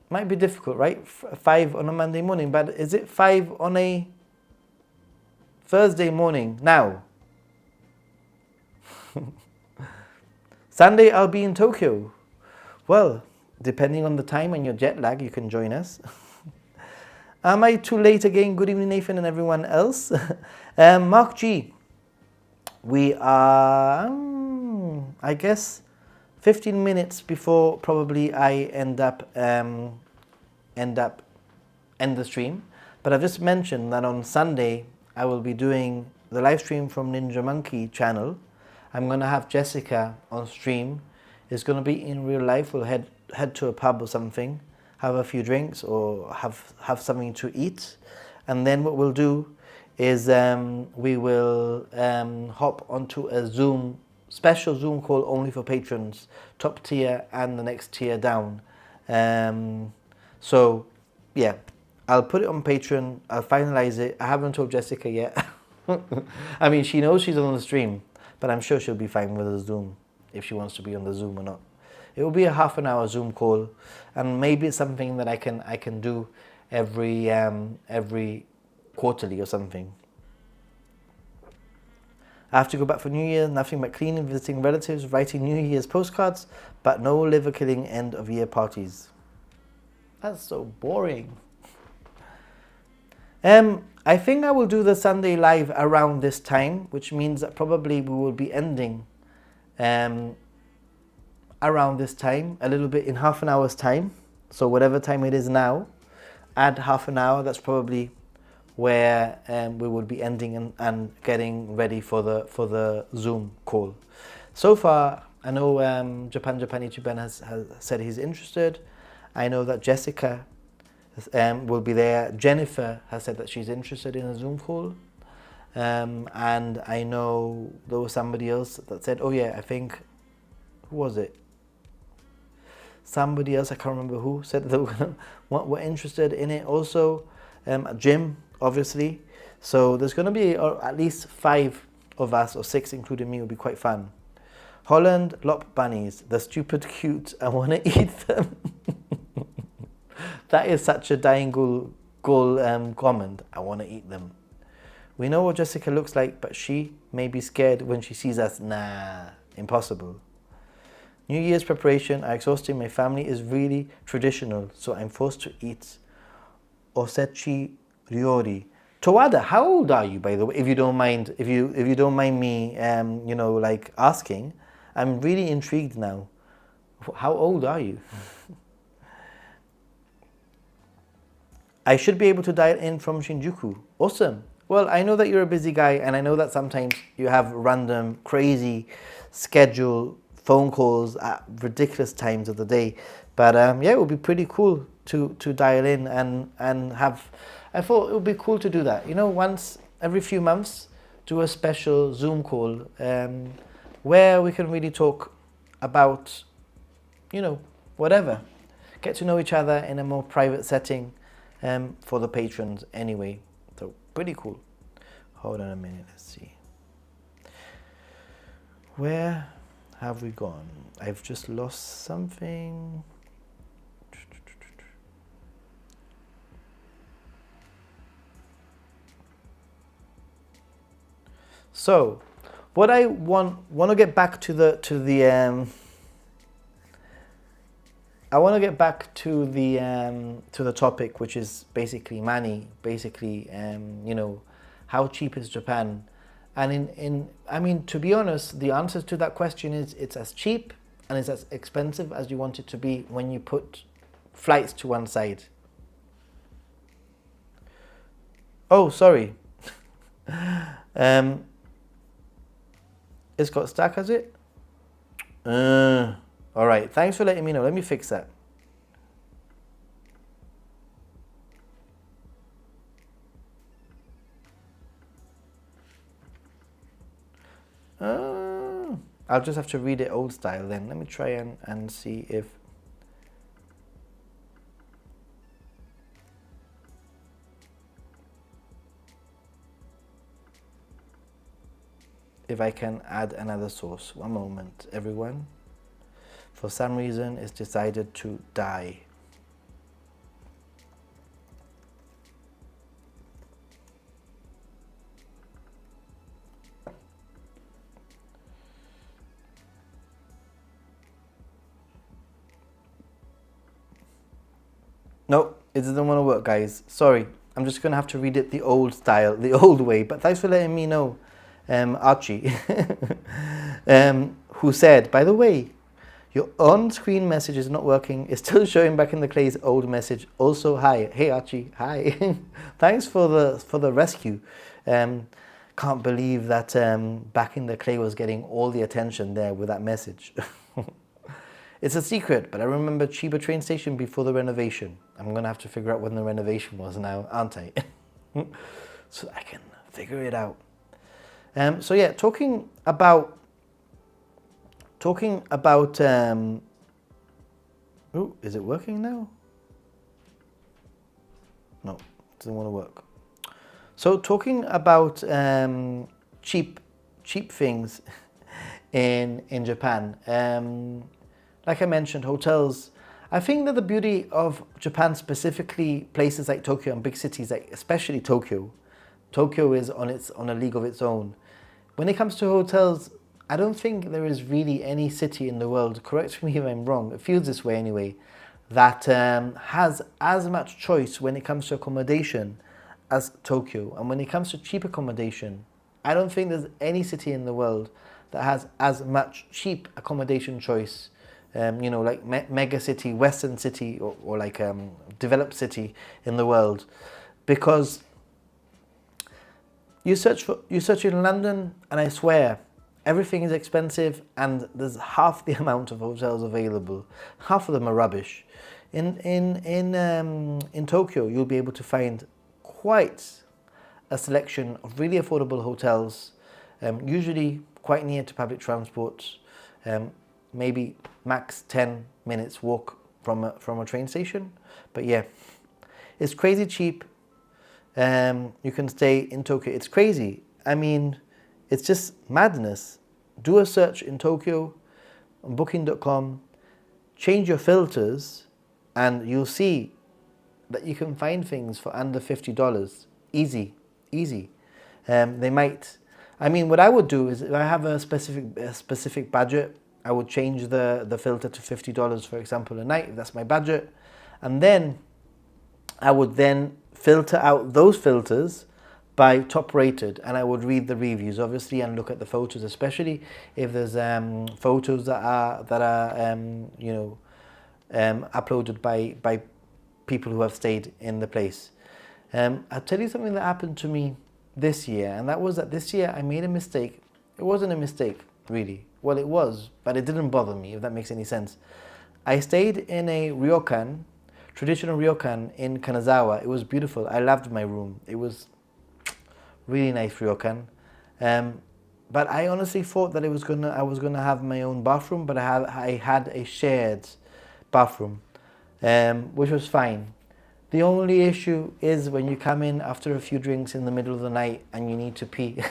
Might be difficult, right? 5 on a Monday morning, but is it 5 on a Thursday morning now? Sunday I'll be in Tokyo. Well, depending on the time and your jet lag, you can join us. Am I too late again? Good evening, Nathan and everyone else. Mark G. We are, I guess, 15 minutes before probably I end the stream. But I've just mentioned that on Sunday I will be doing the live stream from Ninja Monkey channel. I'm going to have Jessica on stream. It's going to be in real life. We'll head to a pub or something, have a few drinks or have something to eat. And then what we'll do is we will hop onto a special Zoom call only for patrons, top tier and the next tier down. So yeah, I'll put it on Patreon. I'll finalize it. I haven't told Jessica yet. I mean, she knows she's on the stream, but I'm sure she'll be fine with the Zoom if she wants to be on the Zoom or not. It will be a half an hour Zoom call, and maybe it's something that I can do every quarterly or something. I have to go back for New Year, nothing but cleaning, visiting relatives, writing New Year's postcards, but no liver killing end of year parties. That's so boring. I think I will do the Sunday live around this time, which means that probably we will be ending around this time, a little bit in half an hour's time. So whatever time it is now, add half an hour. That's probably where we will be ending and getting ready for the Zoom call. So far, I know Japan Ben has said he's interested. I know that Jessica will be there. Jennifer has said that she's interested in a Zoom call. And I know there was somebody else that said, oh yeah, I think, who was it? Somebody else, I can't remember who, said they were interested in it also. Jim, obviously. So there's going to be at least 5 of us, or 6 including me. Will be quite fun. Holland, lop bunnies. They're stupid cute. I want to eat them. That is such a dying goal comment. I want to eat them. We know what Jessica looks like, but she may be scared when she sees us. Nah, impossible. New Year's preparation are exhausting. My family is really traditional, so I'm forced to eat osechi ryori. Tawada, how old are you, by the way? If you don't mind, if you don't mind me, like asking, I'm really intrigued now. How old are you? I should be able to dial in from Shinjuku. Awesome. Well, I know that you're a busy guy, and I know that sometimes you have random, crazy schedule phone calls at ridiculous times of the day. But yeah, it would be pretty cool to dial in and have. I thought it would be cool to do that. Once every few months, do a special Zoom call where we can really talk about, whatever. Get to know each other in a more private setting. For the patrons anyway. So pretty cool. Hold on a minute, let's see. Where have we gone? I've just lost something. So, what I want to get back to the I want to get back to the topic, which is basically money, basically, how cheap is Japan? And I mean, to be honest, the answer to that question is it's as cheap and it's as expensive as you want it to be when you put flights to one side. Oh, sorry. It's got stuck, has it? All right, thanks for letting me know. Let me fix that. I'll just have to read it old style then. Let me try and see if I can add another source. One moment, everyone. For some reason, it's decided to die. No, it doesn't want to work, guys. Sorry, I'm just going to have to read it the old style, the old way. But thanks for letting me know, Archie, who said, by the way, your on-screen message is not working. It's still showing back in the clay's old message. Also, hi. Hey, Archie. Hi. Thanks for the rescue. Can't believe that back in the clay was getting all the attention there with that message. It's a secret, but I remember Chiba train station before the renovation. I'm going to have to figure out when the renovation was now, aren't I? So I can figure it out. So yeah, talking about oh, is it working now? No, it doesn't want to work. So talking about cheap things in Japan. Like I mentioned, hotels. I think that the beauty of Japan, specifically places like Tokyo and big cities, like especially Tokyo. Tokyo is on a league of its own. When it comes to hotels, I don't think there is really any city in the world, correct me if I'm wrong, it feels this way anyway, that has as much choice when it comes to accommodation as Tokyo. And when it comes to cheap accommodation, I don't think there's any city in the world that has as much cheap accommodation choice. Like mega city, Western city, or like developed city in the world, because you search in London, and I swear everything is expensive, and there's half the amount of hotels available. Half of them are rubbish. In Tokyo, you'll be able to find quite a selection of really affordable hotels, usually quite near to public transport. Maybe max 10 minutes walk from a train station. But yeah, it's crazy cheap. You can stay in Tokyo. It's crazy. I mean, it's just madness. Do a search in Tokyo on booking.com, change your filters, and you'll see that you can find things for under $50. Easy. They might. I mean, what I would do is if I have a specific budget, I would change the filter to $50, for example, a night, if that's my budget. And then I would then filter out those filters by top rated, and I would read the reviews obviously and look at the photos, especially if there's photos that are uploaded by people who have stayed in the place. I'll tell you something that happened to me this year, and that was that this year I made a mistake. It wasn't a mistake, really. Well, it was, but it didn't bother me, if that makes any sense. I stayed in a ryokan, traditional ryokan in Kanazawa. It was beautiful. I loved my room. It was really nice ryokan. But I honestly thought that I was gonna have my own bathroom, but I had a shared bathroom, which was fine. The only issue is when you come in after a few drinks in the middle of the night and you need to pee.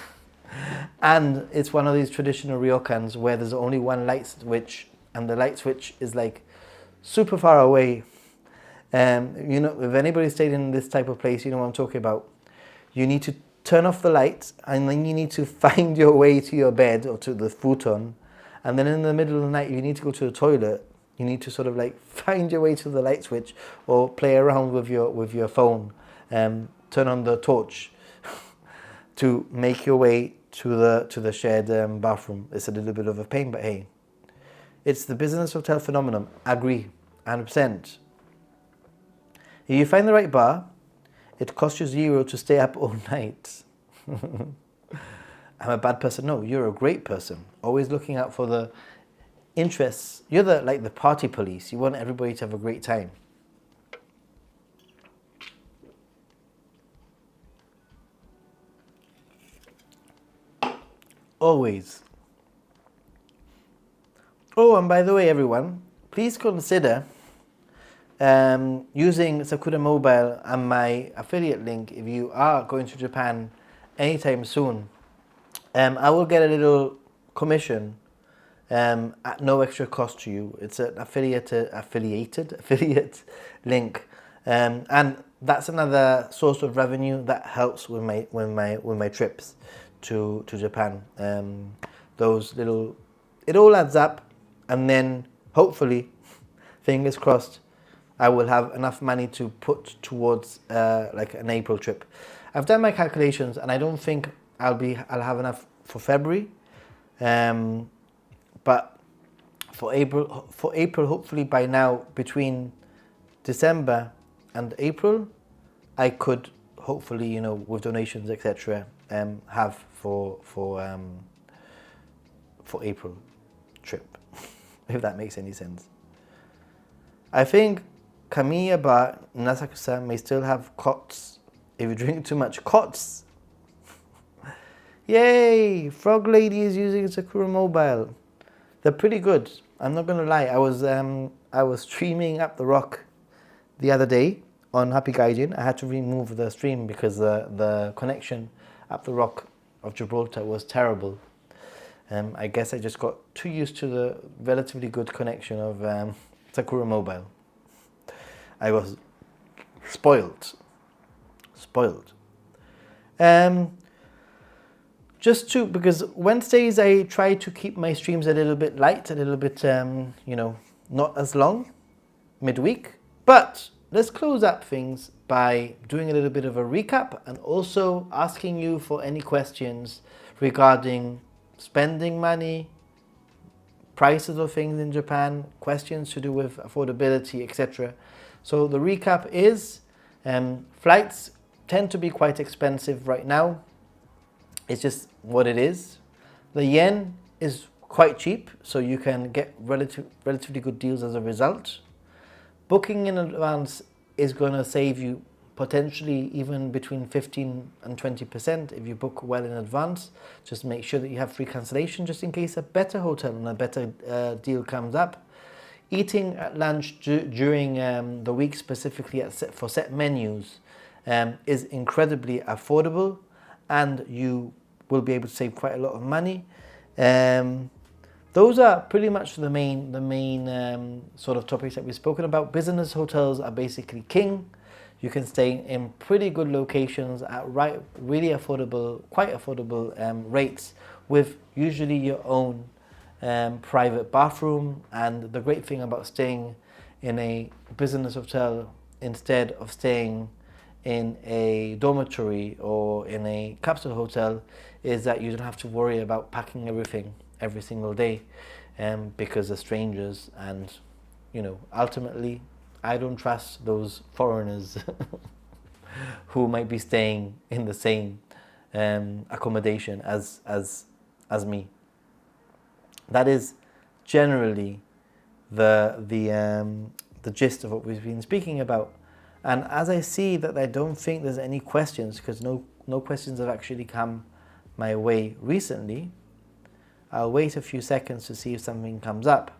And it's one of these traditional ryokans where there's only one light switch, and the light switch is like super far away. If anybody stayed in this type of place, you know what I'm talking about. You need to turn off the lights, and then you need to find your way to your bed or to the futon, and then in the middle of the night you need to go to the toilet. You need to sort of like find your way to the light switch or play around with your phone, turn on the torch to make your way to the shared bathroom. It's a little bit of a pain, but hey, it's the business hotel phenomenon. I agree, 100%. If you find the right bar, it costs you $0 to stay up all night. I'm a bad person. No, you're a great person. Always looking out for the interests. You're the party police. You want everybody to have a great time. Always. Oh, and by the way, everyone, please consider using Sakura Mobile and my affiliate link if you are going to Japan anytime soon. I will get a little commission at no extra cost to you. It's an affiliate link, and that's another source of revenue that helps with my trips to Japan. It all adds up, and then hopefully, fingers crossed, I will have enough money to put towards like an April trip. I've done my calculations, and I don't think I'll have enough for February. But for April, hopefully by now, between December and April, I could hopefully, with donations, etc., have for April trip, if that makes any sense. I think Kamiya Bar Nasakusa may still have cots if you drink too much. Cots! Yay! Frog Lady is using Sakura Mobile. They're pretty good. I'm not gonna lie. I was streaming Up the Rock the other day on Happy Gaijin. I had to remove the stream because the connection Up the Rock of Gibraltar was terrible. I guess I just got too used to the relatively good connection of Sakura Mobile. I was spoiled. Because Wednesdays I try to keep my streams a little bit light, a little bit, not as long, midweek. But let's close up things by doing a little bit of a recap and also asking you for any questions regarding spending money, prices of things in Japan, questions to do with affordability, etc. So the recap is flights tend to be quite expensive right now. It's just what it is. The yen is quite cheap, so you can get relatively good deals as a result. Booking in advance is going to save you potentially even between 15 and 20% if you book well in advance. Just make sure that you have free cancellation just in case a better hotel and a better deal comes up. Eating at lunch during the week, specifically for set menus, is incredibly affordable, and you will be able to save quite a lot of money. Those are pretty much the main sort of topics that we've spoken about. Business hotels are basically king. You can stay in pretty good locations at really affordable, quite affordable rates, with usually your own private bathroom. And the great thing about staying in a business hotel instead of staying in a dormitory or in a capsule hotel is that you don't have to worry about packing everything every single day because they're strangers, and ultimately I don't trust those foreigners who might be staying in the same accommodation as me. That is generally the gist of what we've been speaking about. And as I see that I don't think there's any questions, because no questions have actually come my way recently, I'll wait a few seconds to see if something comes up.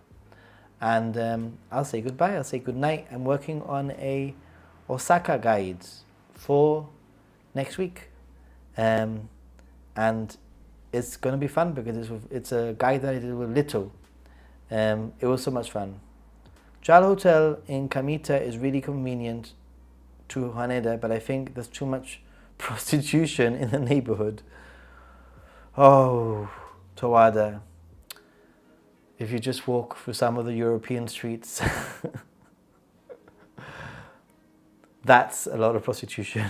And I'll say goodbye, I'll say goodnight. I'm working on a Osaka guide for next week. And it's going to be fun because it's a guide that I did with Lito. It was so much fun. JAL Hotel in Kamita is really convenient to Haneda, but I think there's too much prostitution in the neighborhood. Oh, Towada. If you just walk through some of the European streets, that's a lot of prostitution.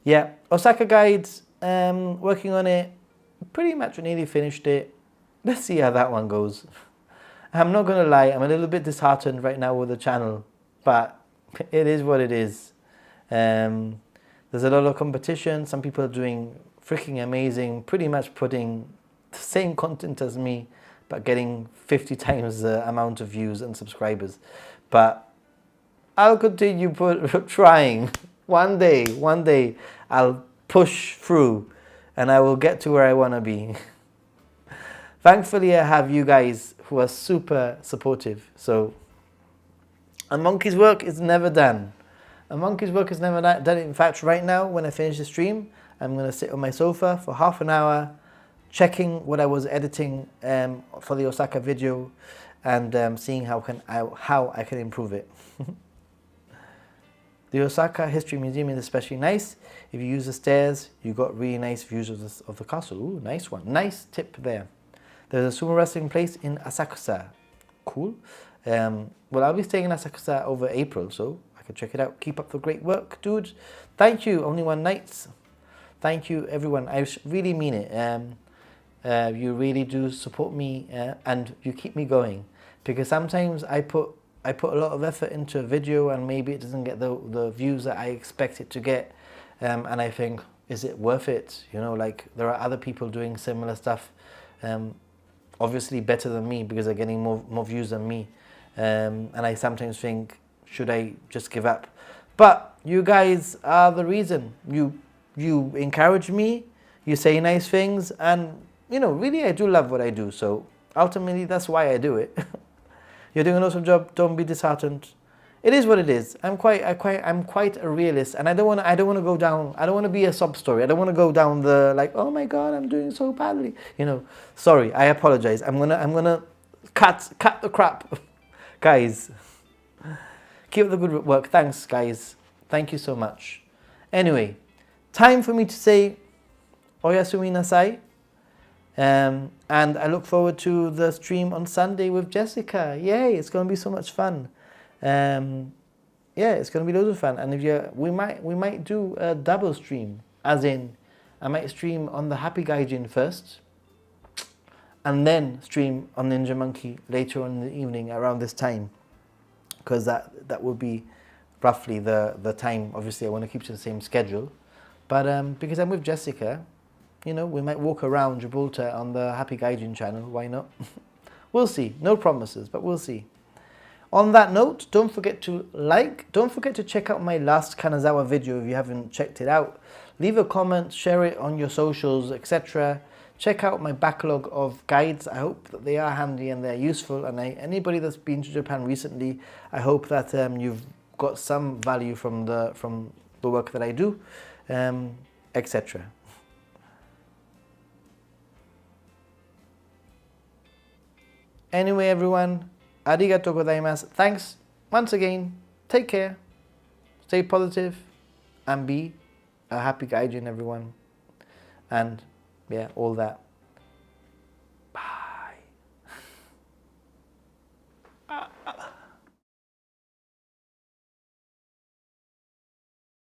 Yeah, Osaka guides, working on it, pretty much nearly finished it. Let's see how that one goes. I'm not going to lie, I'm a little bit disheartened right now with the channel, but it is what it is. There's a lot of competition. Some people are doing freaking amazing, pretty much putting the same content as me, but getting 50 times the amount of views and subscribers. But I'll continue trying. One day I'll push through and I will get to where I want to be. Thankfully, I have you guys who are super supportive. So a monkey's work is never done. A monkey's work is never done. In fact, right now, when I finish the stream, I'm going to sit on my sofa for half an hour, checking what I was editing for the Osaka video, and seeing how I can improve it. The Osaka History Museum is especially nice. If you use the stairs, you got really nice views of the castle. Ooh, nice one. Nice tip there. There's a sumo wrestling place in Asakusa. Cool. Well, I'll be staying in Asakusa over April, so I can check it out. Keep up the great work, dude. Thank you, Only One Nights. Thank you, everyone. I really mean it. You really do support me, and you keep me going. Because sometimes I put a lot of effort into a video, and maybe it doesn't get the views that I expect it to get. And I think, is it worth it? Like there are other people doing similar stuff. Obviously better than me because they're getting more views than me. And I sometimes think, should I just give up? But you guys are the reason. You encourage me, you say nice things, and really I do love what I do. So ultimately that's why I do it. You're doing an awesome job, don't be disheartened. It is what it is. I'm quite a realist, and I don't want to go down. I don't want to be a sob story. I don't want to go down the like, oh my God, I'm doing so badly. Sorry, I apologize. I'm gonna cut the crap, guys. Keep up the good work. Thanks, guys. Thank you so much. Anyway, time for me to say oyasumi nasai. And I look forward to the stream on Sunday with Jessica. Yay! It's going to be so much fun. Yeah, it's going to be loads of fun. And we might do a double stream, as in I might stream on the Happy Gaijin first, and then stream on Ninja Monkey later on in the evening around this time, because that would be roughly the time. Obviously, I want to keep to the same schedule, but because I'm with Jessica, we might walk around Gibraltar on the Happy Gaijin channel. Why not? We'll see. No promises, but we'll see. On that note, don't forget to don't forget to check out my last Kanazawa video if you haven't checked it out. Leave a comment, share it on your socials, etc. Check out my backlog of guides. I hope that they are handy and they're useful. And anybody that's been to Japan recently, I hope that you've got some value from the work that I do, etc. Anyway, everyone, arigatou gozaimasu. Thanks once again. Take care, stay positive, and be a happy gaijin, everyone. And yeah, all that.